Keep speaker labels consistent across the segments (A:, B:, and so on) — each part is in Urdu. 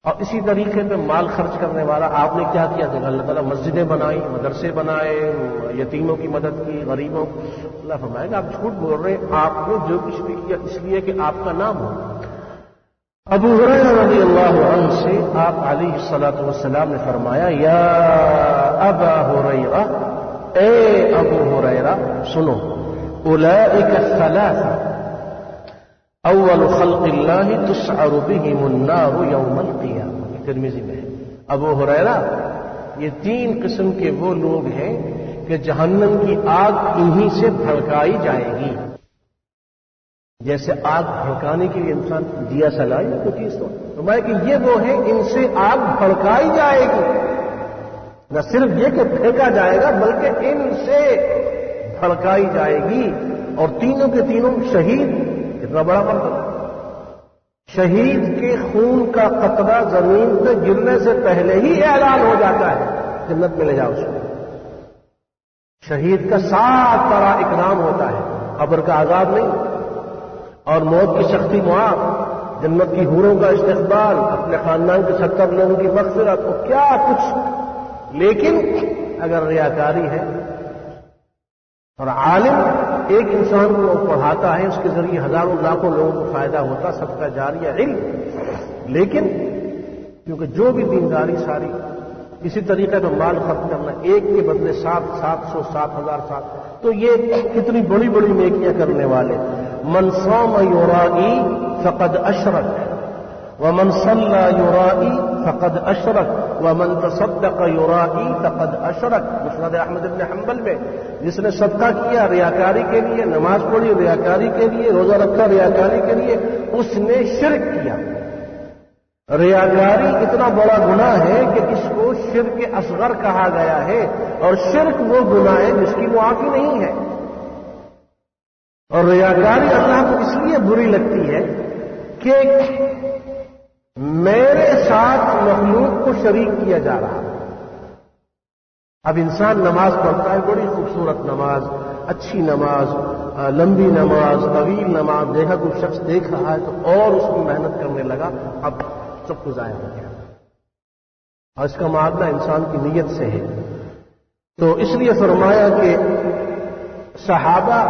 A: اور اسی طریقے پہ مال خرچ کرنے والا آپ نے کیا کیا کہ اللہ تعالیٰ مسجدیں بنائی، مدرسے بنائے، یتیموں کی مدد کی، غریبوں کی. اللہ فرمائے گا آپ جھوٹ بول رہے ہیں، آپ نے جو کچھ بھی کیا اس لیے کہ آپ کا نام ہو. ابو ہریرہ رضی اللہ عنہ سے آپ علیہ الصلوۃ والسلام نے فرمایا یا ابا ہریرہ، اے ابو ہریرہ سنو، اولئک الثلاثہ اول خلق اللہ تسعر بہم النار یوم القیامہ. ترمذی میں ہے. ابو ہریرہ یہ 3 قسم کے وہ لوگ ہیں کہ جہنم کی آگ انہی سے بھڑکائی جائے گی. جیسے آگ بھڑکانے کے لیے انسان دیا سلائی تو چیز تو فرمایا کہ یہ وہ ہیں ان سے آگ بھڑکائی جائے گی. نہ صرف یہ کہ پھینکا جائے گا بلکہ ان سے بھڑکائی جائے گی. اور تینوں کے تینوں شہید. کتنا بڑا مرتبہ. شہید کے خون کا قطرہ زمین پہ گرنے سے پہلے ہی اعلان ہو جاتا ہے جنت میں لے جاؤ اس کو. شہید کا 7 طرح اکرام ہوتا ہے. قبر کا عذاب نہیں اور موت کی سختی معاف، جنت کی حوروں کا استقبال، اپنے خاندان کے 70 لوگوں کی مغفرت اور کیا کچھ. لیکن اگر ریاکاری ہے اور عالم ایک انسان کو پڑھاتا ہے، اس کے ذریعے ہزاروں لاکھوں لوگوں کو فائدہ ہوتا، صدقہ جاریہ علم، لیکن کیونکہ جو بھی دینداری ساری اسی طریقے کا مال خرچ کرنا، ایک کے بدلے 700 7,000 تو یہ کتنی بڑی بڑی نیکیاں کرنے والے. من صام یرائی فقد اشرک ومن صلى یرائی فقد اشرک ومن تصدق یرائی فقد اشرک. مسند احمد بن حنبل میں جس نے صدقہ کیا ریاکاری کے لیے، نماز پڑھی ریاکاری کے لیے، روزہ رکھا ریاکاری کے لیے، اس نے شرک کیا. ریاکاری اتنا بڑا گناہ ہے کہ اس کو شرک اصغر کہا گیا ہے. اور شرک وہ گناہ ہے جس کی معافی نہیں ہے. اور ریاکاری اللہ کو اس لیے بری لگتی ہے کہ میرے ساتھ مخلوق کو شریک کیا جا رہا ہے. اب انسان نماز پڑھتا ہے، بڑی خوبصورت نماز، اچھی نماز، لمبی نماز، طویل نماز، دیکھا کوئی شخص دیکھ رہا ہے تو اور اس کو محنت کرنے لگا، اب سب کچھ ضائع ہو گیا. اور اس کا معاملہ انسان کی نیت سے ہے. تو اس لیے فرمایا کہ صحابہ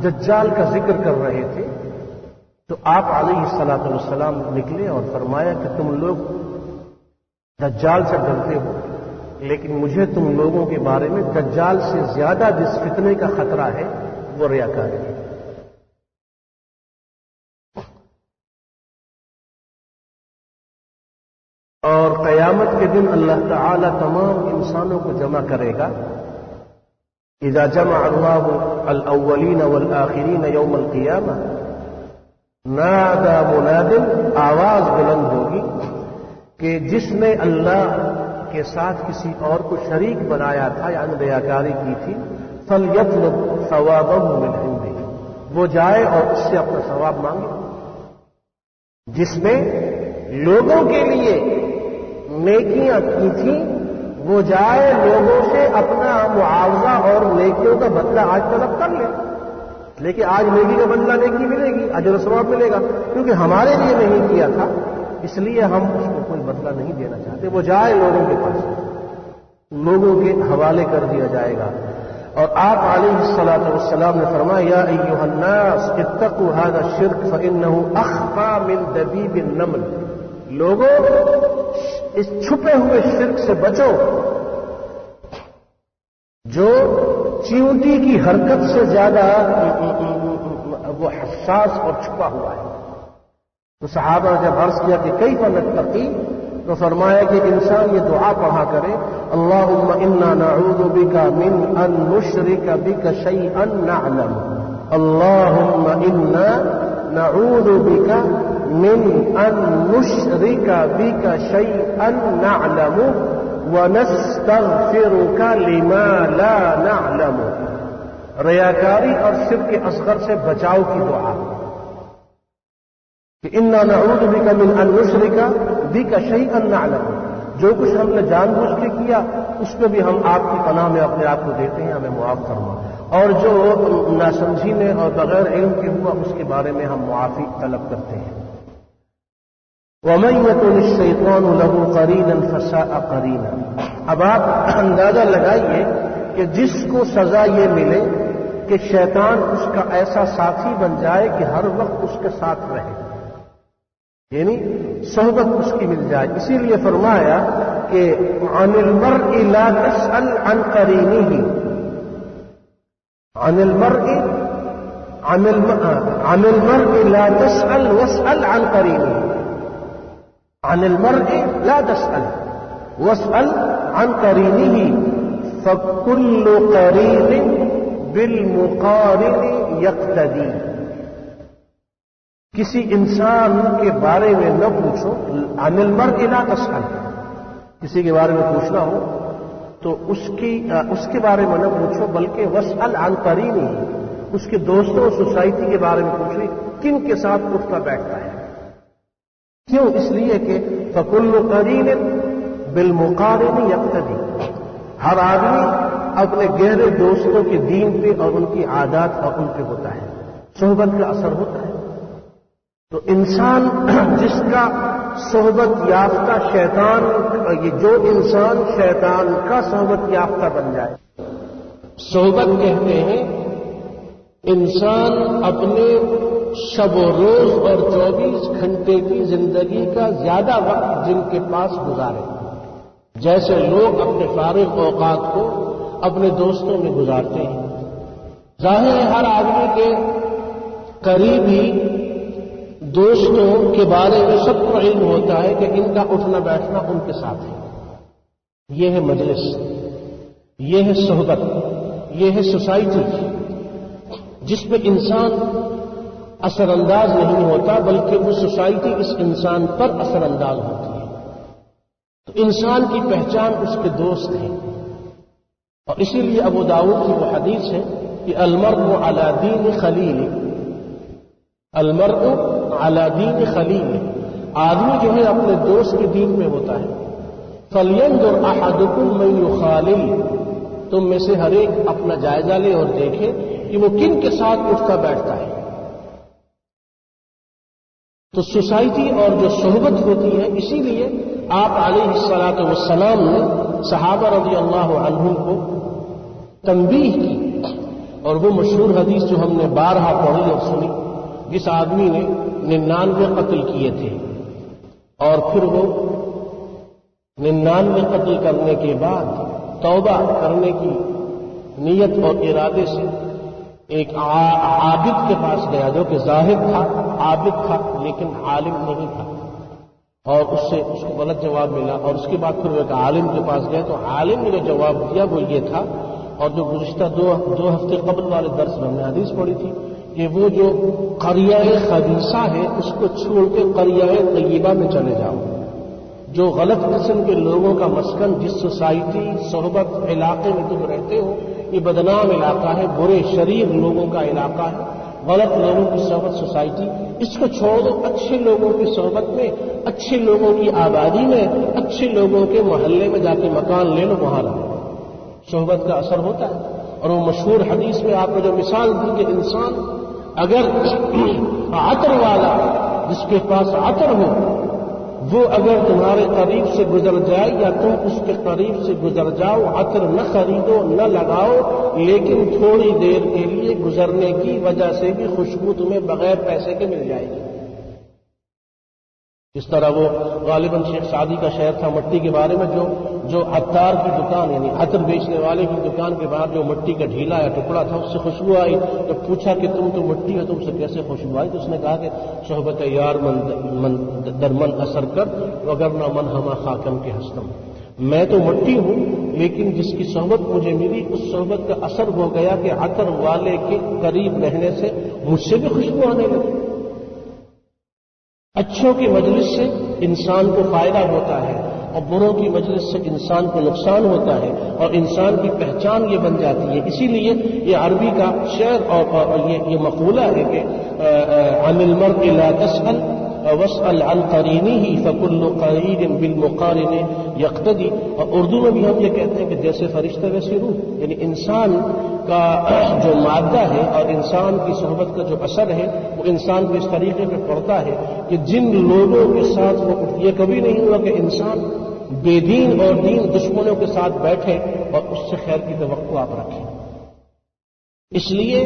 A: دجال کا ذکر کر رہے تھے تو آپ علیہ الصلوۃ والسلام نکلے اور فرمایا کہ تم لوگ دجال سے ڈرتے ہو، لیکن مجھے تم لوگوں کے بارے میں دجال سے زیادہ جس فتنے کا خطرہ ہے وہ ریاکاری ہے. اور قیامت کے دن اللہ تعالی تمام انسانوں کو جمع کرے گا. اذا جمع اللہ الاولین والآخرین یوم القیامہ نادى مناد، آواز بلند ہوگی کہ جس نے اللہ کے ساتھ کسی اور کو شریک بنایا تھا یعنی ریاکاری کی تھی، فلیطلب ثوابه من عنده، وہ جائے اور اس سے اپنا ثواب مانگے. جس نے لوگوں کے لیے نیکیاں کی تھیں وہ جائے لوگوں سے اپنا معاوضہ اور نیکیوں کا بدلہ آج طلب کر لے. لیکن آج نیکی کا بدلہ نیکی ملے گی، اجر و ثواب ملے گا، کیونکہ ہمارے لیے نہیں کیا تھا اس لیے ہم اس کو کوئی بدلہ نہیں دینا چاہتے. وہ جائے لوگوں کے پاس، لوگوں کے حوالے کر دیا جائے گا. اور آپ علیہ الصلوۃ والسلام نے فرمایا یا ایھا الناس اتقوا ھذا الشرک فانه اخفى من دبیب النمل، لوگوں اس چھپے ہوئے شرک سے بچو جو چیونٹی کی حرکت سے زیادہ وہ حساس اور چھپا ہوا ہے. تو صحابہ نے جب عرض کیا کہ کیف نتقی، تو فرمایا کہ انسان یہ دعا پڑھا کرے اللہم انا نعوذ بک من ان نشرک بک شیئا نعلم، اللہم انا نعوذ بک من ان نشرک بک شیئا نعلم ونستغفرک لما لا نعلم. ریاکاری اور شرک اصغر سے بچاؤ کی دعا کہ انا نعوذ بک من ان نشرک بک شیئا نعلم، جو کچھ ہم نے جان بوجھ کے کیا اس پہ بھی ہم آپ کی پناہ میں اپنے آپ کو دیتے ہیں، ہمیں معاف فرما، اور جو ناسمجھی میں اور بغیر علم کے ہوا اس کے بارے میں ہم معافی طلب کرتے ہیں. وَمَن يَكُنِ الشَّيْطَانُ لَهُ قَرِينًا فَسَاءَ قَرِينًا۔ اب آپ اندازہ لگائیے کہ جس کو سزا یہ ملے کہ شیطان اس کا ایسا ساتھی بن جائے کہ ہر وقت اس کے ساتھ رہے، یعنی صحبت اس کی مل جائے۔ اسی لیے فرمایا کہ عن المرء لا تسأل عن قرینہ، عن المرء لا تسأل واسأل عن قرینہ، عن المرء لا تسأل واسأل عن قرینہ، فكل قرین بالمقارن یقتدی۔ کسی انسان کے بارے میں نہ پوچھو، عن المرء لا تسأل، کسی کے بارے میں پوچھنا ہو تو اس کے بارے میں نہ پوچھو، بلکہ واسأل عن قرینہ، اس کے دوستوں سوسائٹی کے بارے میں پوچھو کن کے ساتھ اٹھتا بیٹھتا ہے۔ کیوں؟ اس لیے کہ فَكُلُّ قَرِينٍ بِالْمُقَارِنِ يَقْتَدِي، ہر آدمی اپنے گہرے دوستوں کے دین پہ اور ان کی عادات اور ان پہ ہوتا ہے، صحبت کا اثر ہوتا ہے۔ تو انسان جس کا صحبت یافتہ شیطان، یہ جو انسان شیطان کا صحبت یافتہ بن جائے، صحبت کہتے ہیں انسان اپنے شب و روز اور 24 گھنٹے کی زندگی کا زیادہ وقت جن کے پاس گزارے، جیسے لوگ اپنے فارغ اوقات کو اپنے دوستوں میں گزارتے ہیں۔ ظاہر ہے ہر آدمی کے قریبی دوستوں کے بارے میں سب کو علم ہوتا ہے کہ ان کا اٹھنا بیٹھنا ان کے ساتھ ہے۔ یہ ہے مجلس، یہ ہے صحبت، یہ ہے سوسائٹی، جس پہ انسان اثر انداز نہیں ہوتا بلکہ وہ سوسائٹی اس انسان پر اثر انداز ہوتی ہے۔ تو انسان کی پہچان اس کے دوست ہیں، اور اسی لیے ابو داؤد کی وہ حدیث ہے کہ المرء علی دین خلیل، المرء علی دین خلیل، آدمی جو ہے اپنے دوست کے دین میں ہوتا ہے۔ فَلْيَنْظُرْ أَحَدُكُمْ مَنْ يُخَالِلُ، تم میں سے ہر ایک اپنا جائزہ لے اور دیکھے کہ وہ کن کے ساتھ اٹھتا بیٹھتا ہے۔ تو سوسائٹی اور جو صحبت ہوتی ہے، اسی لیے آپ علیہ الصلاۃ والسلام نے صحابہ رضی اللہ عنہم کو تنبیہ کی، اور وہ مشہور حدیث جو ہم نے بارہا پڑھی اور سنی، جس آدمی نے 99 قتل کیے تھے اور پھر وہ 99 قتل کرنے کے بعد توبہ کرنے کی نیت اور ارادے سے ایک عابد کے پاس گیا، جو کہ زاہد تھا، عابد تھا لیکن عالم نہیں تھا، اور اس کو غلط جواب ملا، اور اس کے بعد پھر وہ ایک عالم کے پاس گیا تو عالم نے جو جواب دیا وہ یہ تھا، اور جو گزشتہ دو ہفتے قبل والے درس میں ہم نے حدیث پڑھی تھی کہ وہ جو قریہ خبیثہ ہے اس کو چھوڑ کے قریہ طیبہ میں چلے جاؤ، جو غلط قسم کے لوگوں کا مسکن، جس سوسائٹی صحبت علاقے میں تم رہتے ہو، یہ بدنام علاقہ ہے، برے شریر لوگوں کا علاقہ ہے، غلط لوگوں کی صحبت سوسائٹی، اس کو چھوڑ دو، اچھے لوگوں کی صحبت میں، اچھے لوگوں کی آبادی میں، اچھے لوگوں کے محلے میں جا کے مکان لے لو، وہاں رہو۔ صحبت کا اثر ہوتا ہے۔ اور وہ مشہور حدیث میں آپ نے جو مثال دی کہ انسان اگر عطر والا، جس کے پاس عطر ہو، وہ اگر تمہارے قریب سے گزر جائے یا تم اس کے قریب سے گزر جاؤ، عطر نہ خریدو نہ لگاؤ، لیکن تھوڑی دیر کے لیے گزرنے کی وجہ سے بھی خوشبو تمہیں بغیر پیسے کے مل جائے گی۔ اس طرح وہ غالباً شیخ سعدی کا شعر تھا مٹی کے بارے میں، جو عطار کی دکان یعنی عطر بیچنے والے کی دکان کے باہر جو مٹی کا ڈھیلا یا ٹکڑا تھا، اس سے خوشبو آئی۔ جب پوچھا کہ تم تو مٹی ہو، تم سے کیسے خوشبو آئی؟ تو اس نے کہا کہ صحبت یار در من اثر کر وگرنہ من ہما خاکم کے ہستم، میں تو مٹی ہوں لیکن جس کی صحبت مجھے ملی اس صحبت کا اثر ہو گیا کہ عطر والے کے قریب رہنے سے مجھ سے بھی خوشبو آنے لگی۔ اچھوں کی مجلس سے انسان کو فائدہ ہوتا ہے اور بروں کی مجلس سے انسان کو نقصان ہوتا ہے، اور انسان کی پہچان یہ بن جاتی ہے۔ اسی لیے یہ عربی کا شعر اور یہ مقولہ ہے کہ عن المرء لا تسأل وَاسْأَلْ عَنْ قَرِينِهِ فَكُلُّ قَرِينٍ بِالْمُقَارِنِ يَقْتَدِي، اور اردو میں بھی ہم یہ کہتے ہیں کہ جیسے فرشتہ ویسے روح، یعنی انسان کا جو مادہ ہے اور انسان کی صحبت کا جو اثر ہے وہ انسان کو اس طریقے پہ پڑتا ہے کہ جن لوگوں کے ساتھ وہ، یہ کبھی نہیں ہوا کہ انسان بے دین اور دین دشمنوں کے ساتھ بیٹھے اور اس سے خیر کی توقع آپ رکھیں۔ اس لیے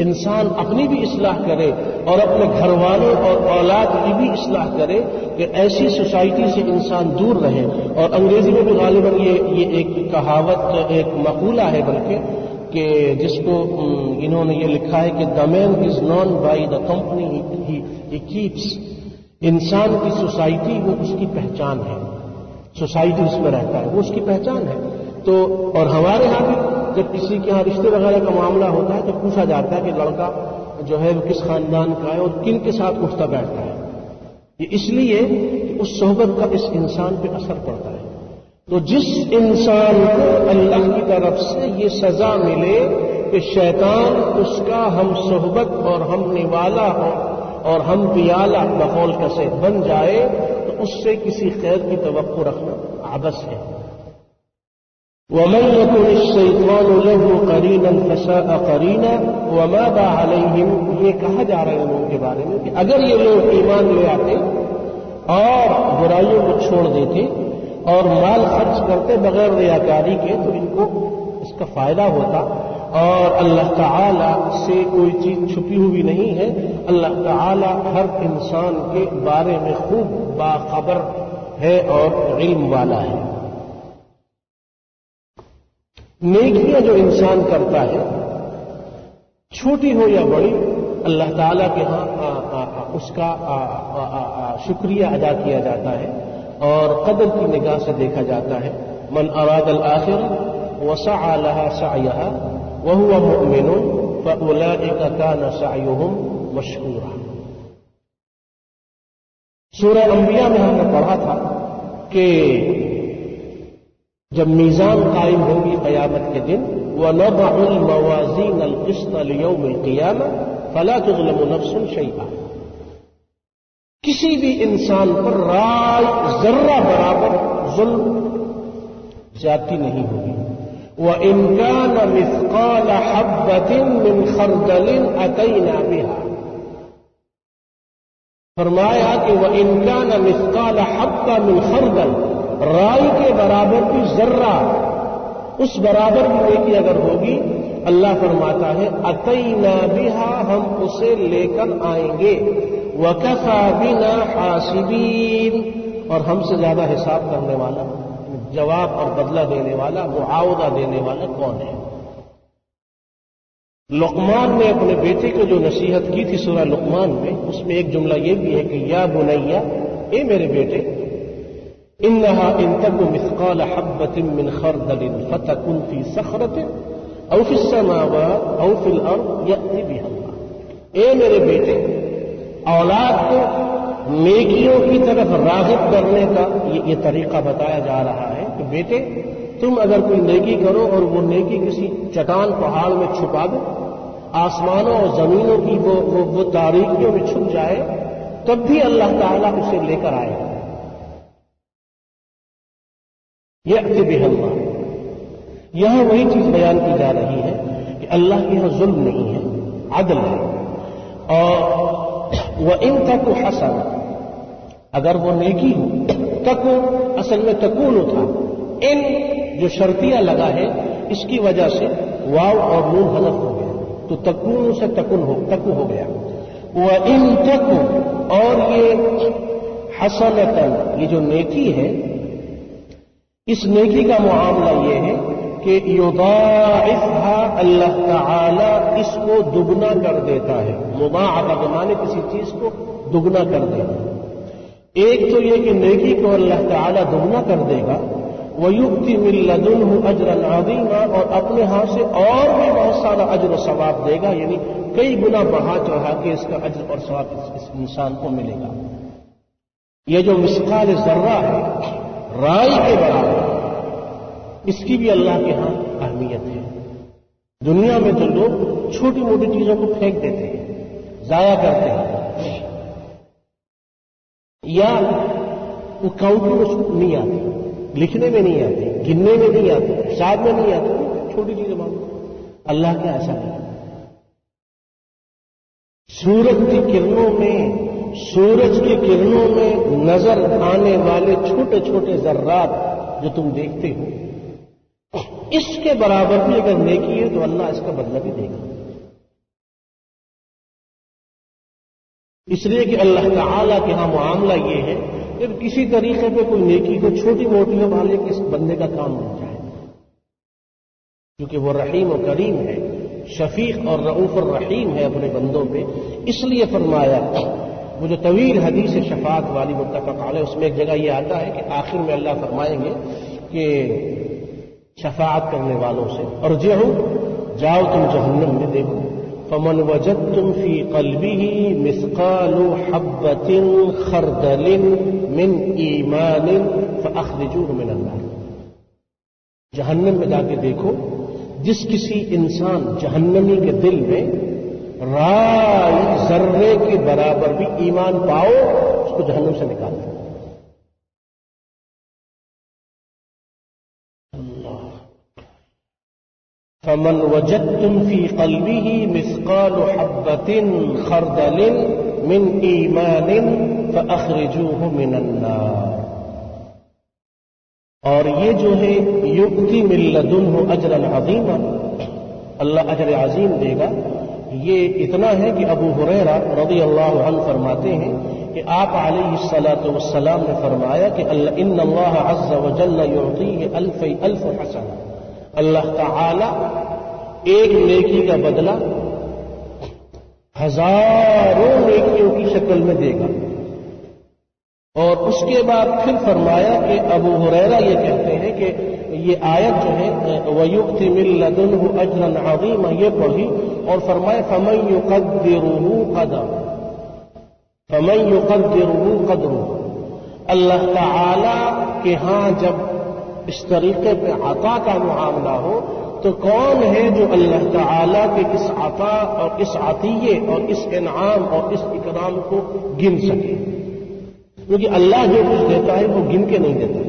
A: انسان اپنی بھی اصلاح کرے اور اپنے گھر والوں اور اولاد کی بھی اصلاح کرے کہ ایسی سوسائٹی سے انسان دور رہے۔ اور انگریزی میں بھی غالباً یہ ایک کہاوت، ایک مقولہ ہے بلکہ، کہ جس کو انہوں نے یہ لکھا ہے کہ the man is known by the company he keeps، انسان کی سوسائٹی وہ اس کی پہچان ہے، سوسائٹی اس میں رہتا ہے وہ اس کی پہچان ہے۔ تو اور ہمارے ہاں بھی جب کسی کے ہاں رشتے وغیرہ کا معاملہ ہوتا ہے تو پوچھا جاتا ہے کہ لڑکا جو ہے وہ کس خاندان کا ہے اور کن کے ساتھ اٹھتا بیٹھتا ہے، یہ اس لیے کہ اس صحبت کا اس انسان پہ اثر پڑتا ہے۔ تو جس انسان کو اللہ کی طرف سے یہ سزا ملے کہ شیطان اس کا ہم صحبت اور ہم نوالا اور ہم پیالہ بقول کسے بن جائے تو اس سے کسی خیر کی توقع رکھنا عبث ہے۔ وَمَن يَكُنِ الشَّيْطَانُ لَهُ قَرِينًا فَسَاءَ قَرِينًا وَمَاذَا عَلَيْهِمْ، یہ کہا جا رہا ہے ان لوگوں کے بارے میں کہ اگر یہ لوگ ایمان لے آتے اور برائیوں کو چھوڑ دیتے اور مال خرچ کرتے بغیر ریاکاری کے تو ان کو اس کا فائدہ ہوتا، اور اللہ تعالی سے کوئی چیز چھپی ہوئی نہیں ہے، اللہ تعالی ہر انسان کے بارے میں خوب باخبر ہے اور علم والا ہے۔ نیکیاں جو انسان کرتا ہے چھوٹی ہو یا بڑی، اللہ تعالیٰ کے ہاں اس کا شکریہ ادا کیا جاتا ہے اور قدر کی نگاہ سے دیکھا جاتا ہے۔ من اراد الآخرة وسعى لها سعيها وهو مؤمن فأولئك كان سعيهم مشكورا۔ سورہ انبیاء میں ہم نے پڑھا تھا کہ جب میزان قائم ہوگی قیامت کے دن، وَنَضَعُ الْمَوَازِينَ الْقِسْطَ لِيَوْمِ الْقِيَامَةِ فَلَا تُظْلَمُ نَفْسٌ شَيْئًا، کسی بھی انسان پر رائے ذرہ برابر ظلم زیادتی نہیں ہوگی۔ وَإِنْ كَانَ مِثْقَالَ حَبَّةٍ مِّنْ خَرْدَلٍ أَتَيْنَا بِهَا، فرمایا کہ وَإِنْ كَانَ مِثْقَالَ حَبَّةٍ مِّنْ خَرْدَلٍ، رائی کے برابر بھی ذرہ، اس برابر بھی نیکی اگر ہوگی، اللہ فرماتا ہے اتینا بہا، ہم اسے لے کر آئیں گے، وکفی بنا حاسبین، اور ہم سے زیادہ حساب کرنے والا، جواب اور بدلہ دینے والا، معاوضہ دینے والا کون ہے؟ لقمان نے اپنے بیٹے کو جو نصیحت کی تھی سورہ لقمان میں، اس میں ایک جملہ یہ بھی ہے کہ یا بنیا، اے میرے بیٹے، انها ان تک مثقال حبة من خردل فتكن في صخرة او في السماوات او في الارض يأتي بها الله، اے میرے بیٹے، اولاد کو نیکیوں کی طرف راغب کرنے کا یہ طریقہ بتایا جا رہا ہے کہ بیٹے تم اگر کوئی نیکی کرو اور وہ نیکی کسی چٹان پہاڑ میں چھپا دو، آسمانوں اور زمینوں کی وہ تاریکیوں میں چھپ جائے، تب بھی اللہ تعالیٰ اسے لے کر آئے گا۔ یأتی بہ اللہ، یہاں وہی چیز بیان کی جا رہی ہے کہ اللہ کے یہاں ظلم نہیں ہے، عدل ہے۔ اور وَإِن تَكُ حَسَنَةً، اگر وہ نیکی ہو، تکو اصل میں تکون تھا، ان جو شرطیہ لگا ہے اس کی وجہ سے واو اور نون حذف ہو گیا تو تکون سے تکو ہو گیا۔ وَإِن تَكُ، اور یہ حسنۃ، یہ جو نیکی ہے، اس نیکی کا معاملہ یہ ہے کہ یضاعفها، اللہ تعالی اس کو دگنا کر دیتا ہے۔ مضاعفہ کے معنی کسی چیز کو دگنا کر دینا۔ ایک تو یہ کہ نیکی کو اللہ تعالی دگنا کر دے گا، وَيُؤْتِ مِن لَّدُنْهُ أَجْرًا عَظِيمًا، اور اپنے ہاں سے اور بھی بہت سارا اجر و ثواب دے گا، یعنی کئی گنا بڑھا چڑھا کے اس کا اجر اور ثواب اس انسان کو ملے گا۔ یہ جو مثقال ذرہ ہے رائی کے برابر، اس کی بھی اللہ کے ہاں اہمیت ہے۔ دنیا میں تو لوگ چھوٹی موٹی چیزوں کو پھینک دیتے ہیں، ضائع کرتے ہیں، یا وہ کاؤنٹنگ میں نہیں آتی، لکھنے میں نہیں آتی، گننے میں نہیں آتی، حساب میں نہیں آتی، چھوٹی چیزیں مانگو۔ اللہ کیا ایسا نہیں؟ سورج کی کرنوں میں نظر آنے والے چھوٹے چھوٹے ذرات جو تم دیکھتے ہو، اس کے برابر بھی اگر نیکی ہے تو اللہ اس کا بدلہ بھی دے گا۔ اس لیے کہ اللہ تعالی کے ہاں معاملہ یہ ہے کہ کسی طریقے پہ کوئی نیکی کو چھوٹی موٹی ہو والے کہ اس بندے کا کام ہو جائے، کیونکہ وہ رحیم و کریم ہے، شفیق اور رؤوف الرحیم ہے اپنے بندوں پہ۔ اس لیے فرمایا وہ جو طویل حدیث شفاعت والی متفق علیہ، اس میں ایک جگہ یہ آتا ہے کہ آخر میں اللہ فرمائیں گے کہ شفاعت کرنے والوں سے جاؤ تم جہنم میں دیکھو، فمن وجدتم فی قلبہ مثقال حبۃ خردل من ایمان فاخرجوہ من النار۔ جہنم میں جا کے دیکھو، جس کسی انسان جہنمی کے دل میں رائی ذرے کے برابر بھی ایمان پاؤ، اس کو جہنم سے نکال دو۔ فمن وجدتم فی قلبہ مثقال حبۃ خردل من ایمان فاخرجوہ من النار۔ اور یہ جو ہے یؤتی من لدنہ اجرا عظیما، اللہ اجر عظیم دے گا۔ یہ اتنا ہے کہ ابو ہریرہ رضی اللہ عنہ فرماتے ہیں کہ آپ علیہ الصلاۃ والسلام نے فرمایا کہ ان اللہ عز وجل یعطیہ الف حسنہ، اللہ تعالی ایک نیکی کا بدلہ ہزاروں نیکیوں کی شکل میں دے گا۔ اور اس کے بعد پھر فرمایا کہ ابو ہریرہ یہ کہتے ہیں کہ یہ آیت جو ہے وَيُؤْتِ مِن لَّدُنْهُ أَجْرًا عَظِيمًا یہ پڑھی اور فرمایا فَمَن يُقَدِّرُهُ قَدْرُهُ۔ اللہ تعالی کے ہاں جب اس طریقے پہ عطا کا معاملہ ہو تو کون ہے جو اللہ تعالی کے اس عطا اور اس عطیے اور اس انعام اور اس اکرام کو گن سکے؟ کیونکہ اللہ جو کچھ دیتا ہے وہ گن کے نہیں دیتا۔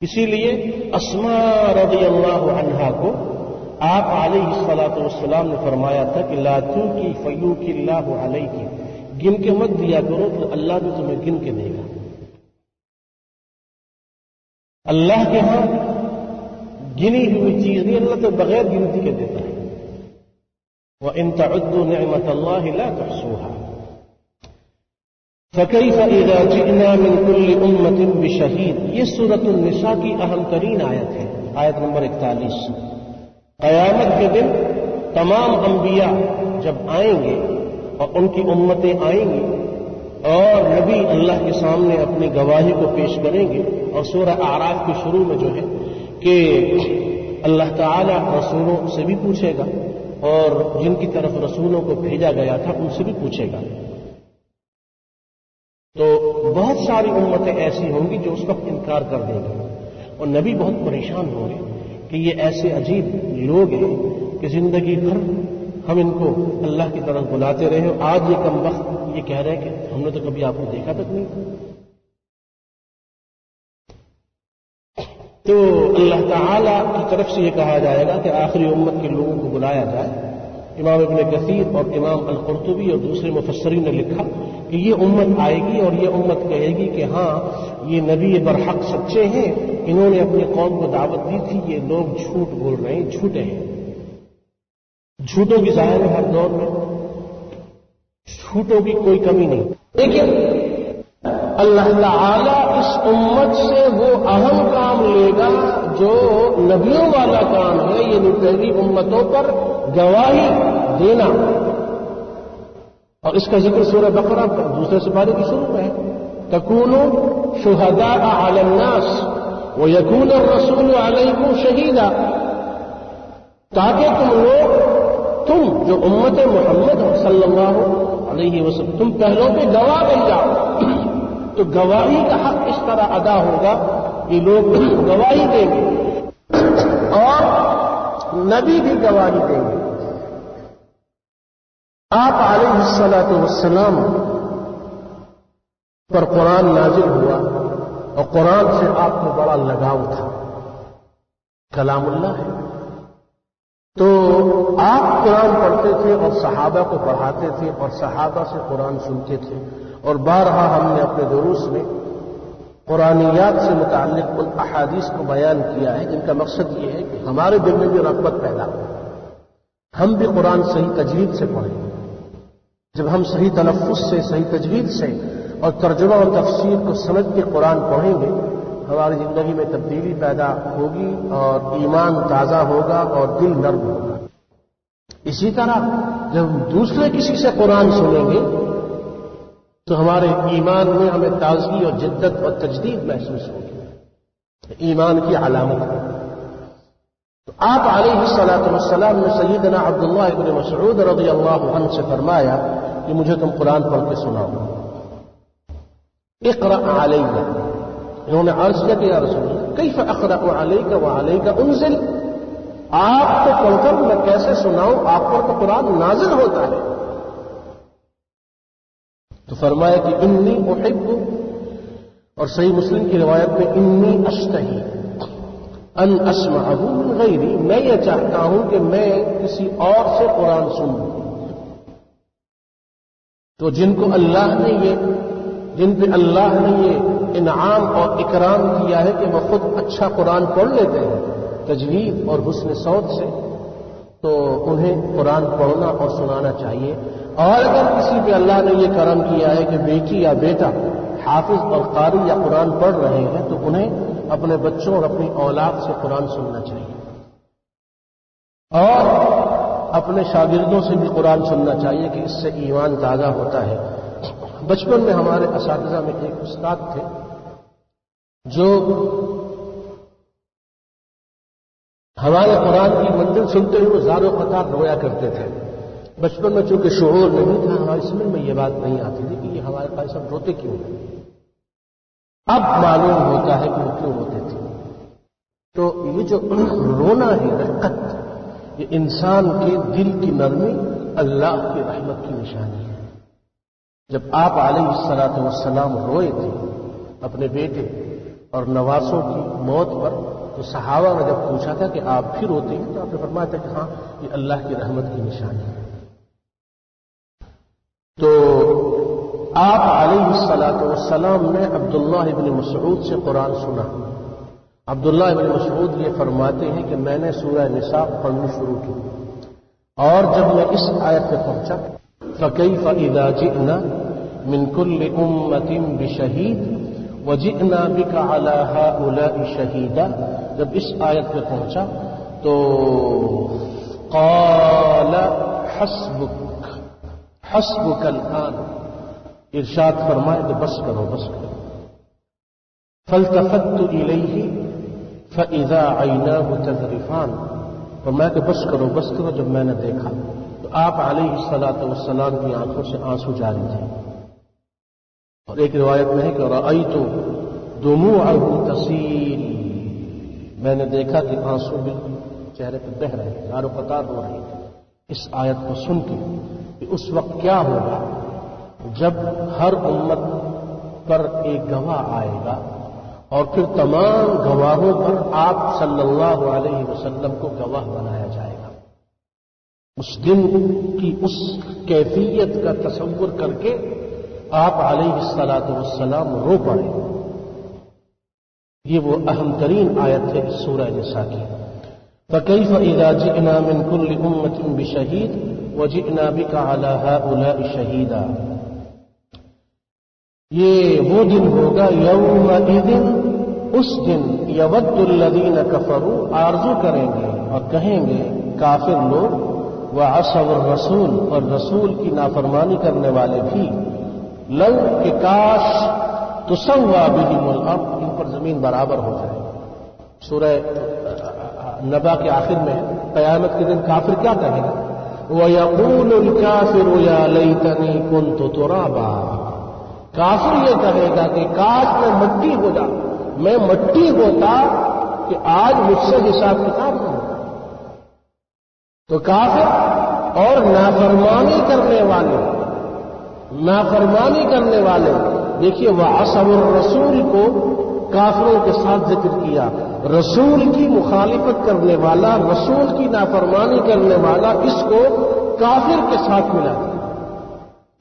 A: اسی لیے اسماء رضی اللہ عنہا کو آپ علیہ الصلاۃ والسلام نے فرمایا تھا کہ لا توکی فیوکی اللہ علیک، گن کے مت دیا کرو تو اللہ بھی تمہیں گن کے دے گا۔ اللہ کے ہاں گنی ہوئی چیز نہیں، اللہ تو بغیر گنتی کے دیتا ہے۔ وَإِن تَعُدُّوا نِعْمَةَ اللَّهِ لَا تُحْصُوهَا فَكَيْفَ إِذَا جِئْنَا مِن كُلِّ أُمَّةٍ بِشَهِيدٍ۔ یہ سورۃ النساء کی اہم ترین آیت ہے، آیت نمبر 41۔ قیامت کے دن تمام انبیاء جب آئیں گے اور ان کی امتیں آئیں گی اور نبی اللہ کے سامنے اپنی گواہی کو پیش کریں گے، اور سورہ اعراف کے شروع میں جو ہے کہ اللہ تعالی رسولوں سے بھی پوچھے گا اور جن کی طرف رسولوں کو بھیجا گیا تھا ان سے بھی پوچھے گا، تو بہت ساری امتیں ایسی ہوں گی جو اس وقت انکار کر دیں گی، اور نبی بہت پریشان ہوں گے کہ یہ ایسے عجیب لوگ ہیں کہ زندگی بھر ہم ان کو اللہ کی طرف بلاتے رہے، اور آج یہ کم وقت یہ کہہ رہے ہیں کہ ہم نے تو کبھی آپ کو دیکھا تک نہیں۔ تو اللہ تعالی کی طرف سے یہ کہا جائے گا کہ آخری امت کے لوگوں کو بلایا جائے۔ امام ابن کثیر اور امام القرطبی اور دوسرے مفسرین نے لکھا کہ یہ امت آئے گی اور یہ امت کہے گی کہ ہاں یہ نبی برحق سچے ہیں، انہوں نے اپنی قوم کو دعوت دی تھی، یہ لوگ جھوٹ بول رہے ہیں، جھوٹے ہیں۔ جھوٹوں کی ظاہر ہے ہر دور میں، جھوٹوں کی کوئی کمی نہیں، لیکن اللہ تعالی اس امت سے وہ اہم کام لے گا جو نبیوں والا کام ہے، یہ پہلی امتوں پر گواہی دینا، اور اس کا ذکر سورہ بقرہ دوسرے سپارے کی شروع میں ہے، تکونوا شہداء علی الناس ویکون الرسول علیکم شہیدا، تاکہ تم جو امت محمد صلی اللہ علیہ وسلم تم پہلوں پہ گواہ بن جاؤ، تو گواہی کا حق اس طرح ادا ہوگا کہ لوگ گواہی دیں گے اور نبی بھی گواہی دیں گے۔ آپ علیہ الصلاۃ والسلام پر قرآن نازل ہوا اور قرآن سے آپ کو بڑا لگاؤ تھا، کلام اللہ ہے، تو آپ قرآن پڑھتے تھے اور صحابہ کو پڑھاتے تھے اور صحابہ سے قرآن سنتے تھے، اور بارہا ہم نے اپنے دروس میں قرآنیات سے متعلق ان احادیث کو بیان کیا ہے جن کا مقصد یہ ہے کہ ہمارے دل میں بھی رغبت پیدا ہو، ہم بھی قرآن صحیح تجوید سے پڑھیں۔ جب ہم صحیح تلفظ سے، صحیح تجوید سے اور ترجمہ اور تفسیر کو سمجھ کے قرآن پڑھیں گے، ہماری زندگی میں تبدیلی پیدا ہوگی اور ایمان تازہ ہوگا اور دل نرم ہوگا۔ اسی طرح جب دوسرے کسی سے قرآن سنیں گے تو ہمارے ایمان میں ہمیں تازگی اور جدت اور تجدید محسوس ہوگی، ایمان کی علامت ہے۔ تو آپ علیہ الصلاۃ والسلام نے سیدنا عبداللہ ابن مسعود رضی اللہ عنہ سے فرمایا کہ مجھے تم قرآن پڑھ کے سناؤ، اقرأ علی۔ انہوں نے عرض کیا کہ یا رسول اللہ کیف اقرأ علیک وعلیک انزل، آپ کو پڑھ کر میں کیسے سناؤں، آپ پر تو قرآن نازل ہوتا ہے۔ تو فرمایا کہ انی احب، اور صحیح مسلم کی روایت میں انی اشتہی ان اسمعہ من غیری، میں یہ چاہتا ہوں کہ میں کسی اور سے قرآن سنوں۔ تو جن پہ اللہ نے یہ انعام اور اکرام کیا ہے کہ وہ خود اچھا قرآن پڑھ لیتے ہیں تجوید اور حسن صوت سے، تو انہیں قرآن پڑھنا اور سنانا چاہیے۔ اور اگر کسی پہ اللہ نے یہ کرم کیا ہے کہ بیٹی یا بیٹا حافظ اور قاری یا قرآن پڑھ رہے ہیں تو انہیں اپنے بچوں اور اپنی اولاد سے قرآن سننا چاہیے، اور اپنے شاگردوں سے بھی قرآن سننا چاہیے کہ اس سے ایمان تازہ ہوتا ہے۔ بچپن میں ہمارے اساتذہ میں ایک استاد تھے جو ہمارے قرآن کی منزل سنتے ہوئے زار و قطار رویا کرتے تھے۔ بچپن میں چونکہ شعور نہیں تھا، ہماری سمجھ میں یہ بات نہیں آتی تھی کہ یہ ہمارے پاس سب روتے کیوں ہیں۔ اب معلوم ہوتا ہے کہ وہ کیوں روتے تھے۔ تو یہ جو رونا ہے، رقت، یہ انسان کے دل کی نرمی اللہ کی رحمت کی نشانی ہے۔ جب آپ علیہ الصلاۃ والسلام روئے تھے اپنے بیٹے اور نواسوں کی موت پر، تو صحابہ نے جب پوچھا تھا کہ آپ بھی روتے ہیں تو آپ نے فرمایا تھا کہ ہاں یہ اللہ کی رحمت کی نشانی ہے۔ تو آپ علیہ الصلاۃ والسلام نے عبداللہ ابن مسعود سے قرآن سنا۔ عبداللہ ابن مسعود یہ فرماتے ہیں کہ میں نے سورہ نساء پڑھنی شروع کی، اور جب میں اس آیت پہ پہنچا فَكَيْفَ إِذَا جِئْنَا مِنْ كُلِّ أُمَّةٍ بِشَهِيدٍ وَجِئْنَا بِكَ عَلَى هَؤُلَاءِ شَهِيدًا، جب اس آیت پہ پہنچا تو قَالَ حَسْبُكَ الْآنَ، ارشاد فرمائے کہ بس کرو بس کرو۔ فَالْتَفَتُّ إِلَيْهِ فَإِذَا عَيْنَاهُ تَذْرِفَانِ، فرمایا کہ بس کرو بس کرو۔ جب میں نے دیکھا تو آپ علیہ الصلاۃ والسلام کی آنکھوں سے آنسو جاری تھے، اور ایک روایت میں ہے کہ رأیت دموعه تسیل، میں نے دیکھا کہ آنسو بھی چہرے پہ بہہ رہے ہیں، زار و قطار رو رہے ہیں اس آیت کو سن کے کہ اس وقت کیا ہوگا جب ہر امت پر ایک گواہ آئے گا اور پھر تمام گواہوں پر آپ صلی اللہ علیہ وسلم کو گواہ بنایا جائے گا۔ اس دن کی اس کیفیت کا تصور کر کے آپ علیہ الصلاۃ والسلام رو پڑے۔ یہ وہ اہم ترین آیت ہے اس سورہ نساء کی۔ فَكَيْفَ إِذَا جِئْنَا مِنْ كُلِّ أُمَّةٍ بِشَهِيدٍ وَجِئْنَا بِكَ عَلَى هَؤُلَاءِ شَهِيدًا، یہ وہ دن ہوگا یومئذ، اس دن یود الذین کفروا، آرزو کریں گے اور کہیں گے کافر لوگ، وعصوا الرسول، اور رسول کی نافرمانی کرنے والے بھی، لو کہ کاش تسوا بہم الارض، ان پر زمین برابر ہو جائے۔ سورہ نبا کے آخر میں قیامت کے دن کافر کیا کہے گا؟ وَيَقُولُ الْكَافِرُ يَا لَيْتَنِي كُنْتُ تُرَابًا، کافر یہ کہے گا کہ کاش میں مٹی ہو جا، میں مٹی ہوتا کہ آج مجھ سے حساب کتاب نہ ہوتا۔ تو کافر اور نافرمانی کرنے والے دیکھیے وعصوا الرسول کو کافروں کے ساتھ ذکر کیا. رسول کی مخالفت کرنے والا، رسول کی نافرمانی کرنے والا، اس کو کافر کے ساتھ ملا دیا.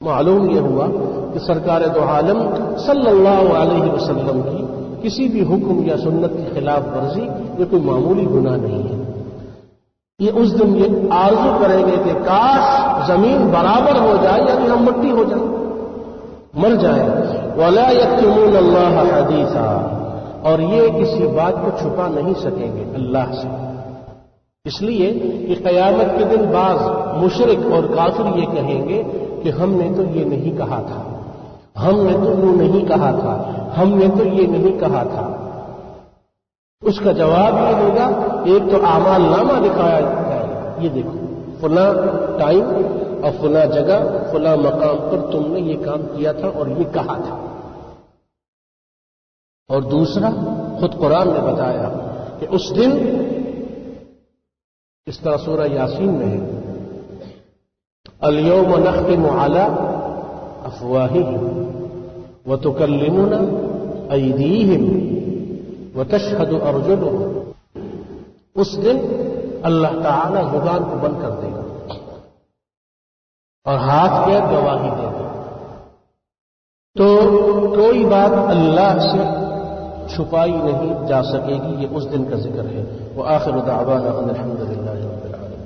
A: معلوم یہ ہوا کہ سرکار دو عالم صلی اللہ علیہ وسلم کی کسی بھی حکم یا سنت کی خلاف ورزی یہ کوئی معمولی گناہ نہیں ہے. یہ اس دن یہ آرزو کریں گے کہ کاش زمین برابر ہو جائے، یعنی ہم مٹی ہو جائیں، مر جائیں. وَلَا يَكْتُمُونَ اللَّهَ حَدِيثًا، اور یہ کسی بات کو چھپا نہیں سکیں گے اللہ سے. اس لیے کہ قیامت کے دن بعض مشرک اور کافر یہ کہیں گے کہ ہم نے تو یہ نہیں کہا تھا، ہم نے تو وہ نہیں کہا تھا، ہم نے تو یہ نہیں کہا تھا. اس کا جواب یہ ہوگا، ایک تو اعمال نامہ دکھایا جائے گا، یہ دیکھو فلاں ٹائم اور فلاں جگہ فلاں مقام پر تم نے یہ کام کیا تھا اور یہ کہا تھا. اور دوسرا خود قرآن نے بتایا کہ اس دن اس طرح سورہ یاسین میں ہے، اليوم نختم على افواههم وتكلمنا ايديهم وتشهد ارجلهم. اس دن اللہ تعالی زبان کو بند کر دے گا اور ہاتھ پہ گواہی دے گا. تو کوئی بات اللہ سے چھپائی نہیں جا سکے گی. یہ اس دن کا ذکر ہے. وآخر دعوانا ان الحمد للہ رب العالمین.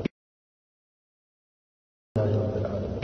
A: رب العالمین.